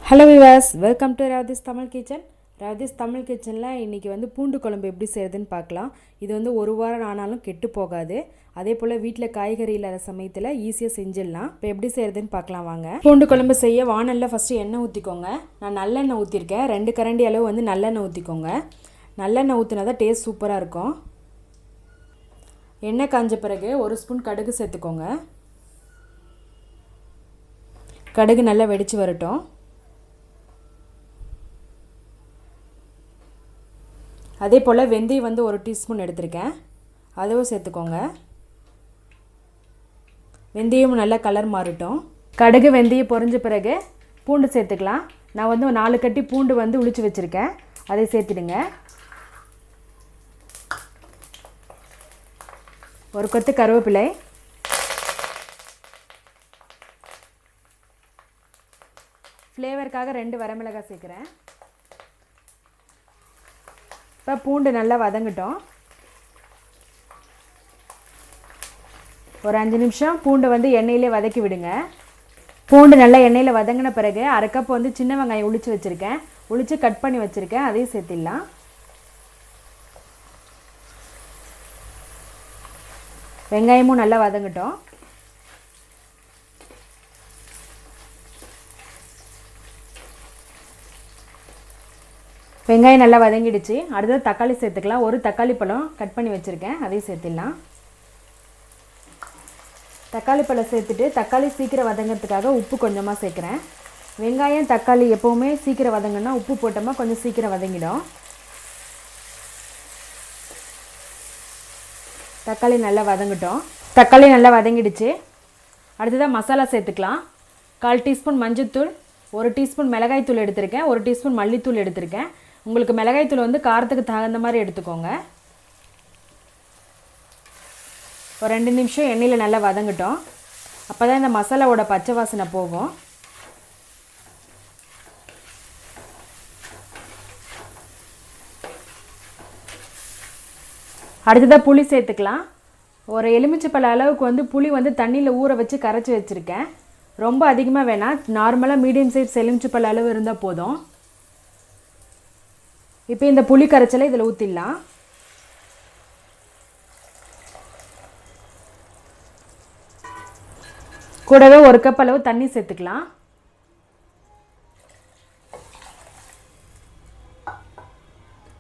Hello viewers, welcome to Ravith's Tamil Kitchen. Ravith's Tamil Kitchenல இன்னைக்கு வந்து பூண்டு குழம்பு எப்படி செய்யறதுன்னு பார்க்கலாம். இது வந்து ஒரு வாரம் ஆனாலும் கெட்டு போகாது. அதே போல வீட்ல காய்கறி இல்லாத சமயத்துல ஈஸியா செஞ்சிடலாம். இப்போ எப்படி செய்யறதுன்னு பார்க்கலாம் வாங்க. பூண்டு குழம்பு செய்ய வாணல்ல ஃபர்ஸ்ட் எண்ணெய் ஊத்திக்கோங்க. நான் நல்லெண்ணெய் ஊத்திருக்கேன். 2 கரண்டி அளவு வந்து நல்லெண்ணெய் ஊத்திக்கோங்க. நல்லெண்ணெய் ஊத்துனா தான் டேஸ்ட் சூப்பரா இருக்கும். எண்ணெய் காஞ்ச பிறகு 1 ஸ்பூன் கடுகு சேர்த்துக்கோங்க. கடுகு நல்லா வெடிச்சு வரட்டும். அதே போல் வெந்தயம் வந்து 1 டீஸ்பூன் எடுத்திருக்கேன். அதுவும் சேர்த்துக்கோங்க. வெந்தயம் நல்லா கலர் மாறட்டும். கடுகு வெந்தயம் பொரிஞ்ச பிறகு பூண்டு சேர்த்துக்கலாம். நான் வந்து 4 கட்டி பூண்டு வந்து உளிச்சு வச்சுருக்கேன். அதை சேர்த்துடுங்க. ஒரு கொத்து கருவேப்பிலை, ஃப்ளேவருக்காக 2 வரமிளகாய் சேர்க்குறேன். இப்போ பூண்டு நல்லா வதங்கட்டும். ஒரு 5 நிமிஷம் பூண்டு வந்து எண்ணெயிலே வதக்கி விடுங்க. பூண்டு நல்லா எண்ணெயில் வதங்கின பிறகு 1/2 கப் வந்து சின்ன வெங்காயம் உளிச்சு வச்சுருக்கேன். உளிச்சு கட் பண்ணி வச்சுருக்கேன். அதையும் சேர்த்திடலாம். வெங்காயமும் நல்லா வதங்கட்டும். வெங்காயம் நல்லா வதங்கிடுச்சு. அடுத்தது தக்காளி சேர்த்துக்கலாம். ஒரு தக்காளி பழம் கட் பண்ணி வச்சுருக்கேன். அதையும் சேர்த்திடலாம். தக்காளி பழம் சேர்த்துட்டு தக்காளி சீக்கிரம் வதங்கிறதுக்காக உப்பு கொஞ்சமாக சேர்க்குறேன். வெங்காயம் தக்காளி எப்போவுமே சீக்கிரம் வதங்கினா உப்பு போட்டோமா கொஞ்சம் சீக்கிரம் வதங்கிடும். தக்காளி நல்லா வதங்கட்டும். தக்காளி நல்லா வதங்கிடுச்சு. அடுத்ததாக மசாலா சேர்த்துக்கலாம். 1/4 டீஸ்பூன் மஞ்சள்தூள், 1 டீஸ்பூன் மிளகாய்த்தூள் எடுத்திருக்கேன், 1 டீஸ்பூன் மல்லித்தூள் எடுத்திருக்கேன். உங்களுக்கு மிளகாய்த்தூள் வந்து காரத்துக்கு தகுந்த மாதிரி எடுத்துக்கோங்க. ஒரு 2 நிமிஷம் எண்ணெயில் நல்லா வதங்கட்டும். அப்போ தான் இந்த மசாலாவோட பச்சை வாசனை போகும். அடுத்ததாக புளி சேர்த்துக்கலாம். ஒரு எலுமிச்சைப்பழ அளவுக்கு வந்து புளி வந்து தண்ணியில் ஊற வச்சு கரைச்சி வச்சுருக்கேன். ரொம்ப அதிகமாக வேணாம், நார்மலாக மீடியம் சைஸ் எலுமிச்சைப்பழ அளவு இருந்தால் போதும். இப்போ இந்த புளி கரைச்சலை இதில் ஊற்றிடலாம். கூடவே 1 கப் அளவு தண்ணி சேர்த்துக்கலாம்.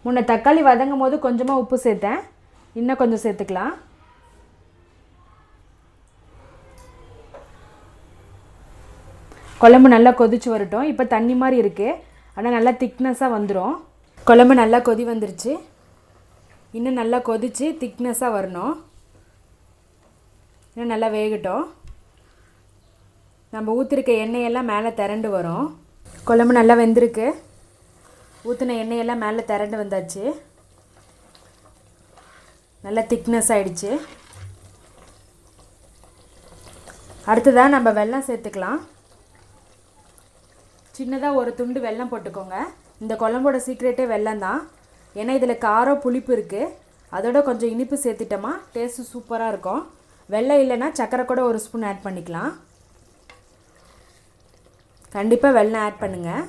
முன்ன தக்காளி வதங்கும் போது கொஞ்சமாக உப்பு சேர்த்தேன். இன்னும் கொஞ்சம் சேர்த்துக்கலாம். குழம்பு நல்லா கொதிச்சு வரட்டும். இப்போ தண்ணி மாதிரி இருக்குது, ஆனால் நல்லா திக்னஸாக வந்துடும். குழம்பு நல்லா கொதி வந்துருச்சு. இன்னும் நல்லா கொதித்து திக்னஸாக வரணும். இன்னும் நல்லா வேகட்டும். நம்ம ஊற்றிருக்க எண்ணெயெல்லாம் மேலே திரண்டு வரும். குழம்பு நல்லா வெந்திருக்கு. ஊற்றின எண்ணெயெல்லாம் மேலே திரண்டு வந்தாச்சு. நல்லா திக்னஸ் ஆகிடுச்சு. அடுத்ததாக நம்ம வெல்லம் சேர்த்துக்கலாம். சின்னதாக ஒரு துண்டு வெல்லம் போட்டுக்கோங்க. இந்த குழம்போட சீக்ரெட்டே வெல்லம் தான். ஏன்னா இதில் காரம் புளிப்பு இருக்குது. அதோட கொஞ்சம் இனிப்பு சேர்த்துட்டோமா டேஸ்ட்டு சூப்பராக இருக்கும். வெல்லம் இல்லைன்னா சர்க்கரை கூட 1 ஸ்பூன் ஆட் பண்ணிக்கலாம். கண்டிப்பாக வெல்லம் ஆட் பண்ணுங்கள்.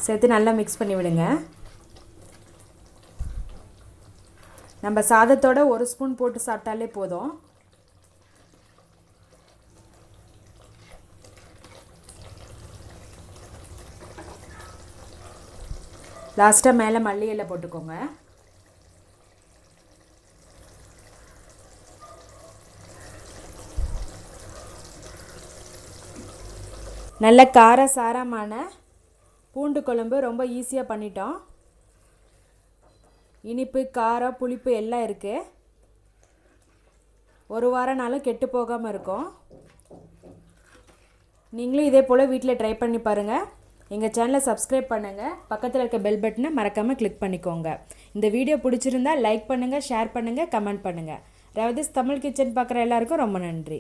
சேர்த்து நல்லா மிக்ஸ் பண்ணி விடுங்க. நம்ம சாதத்தோட 1 ஸ்பூன் போட்டு சாப்பிட்டாலே போதும். லாஸ்ட்டாக மேலே மல்லி இலை போட்டுக்கோங்க. நல்ல காரசாரமான பூண்டு குழம்பு ரொம்ப ஈஸியாக பண்ணிட்டோம். இனிப்பு காரம் புளிப்பு எல்லாம் இருக்குது. ஒரு வாரம்னாலும் கெட்டு போகாமல் இருக்கும். நீங்களும் இதே போல் வீட்டில் ட்ரை பண்ணி பாருங்கள். எங்கள் சேனலை சப்ஸ்கிரைப் பண்ணுங்கள். பக்கத்தில் இருக்க பெல் பட்டனை மறக்காமல் கிளிக் பண்ணிக்கோங்க. இந்த வீடியோ பிடிச்சிருந்தால் லைக் பண்ணுங்கள், ஷேர் பண்ணுங்கள், கமெண்ட் பண்ணுங்கள். ரவிதிஸ் தமிழ் கிச்சன் பார்க்குற எல்லாருக்கும் ரொம்ப நன்றி.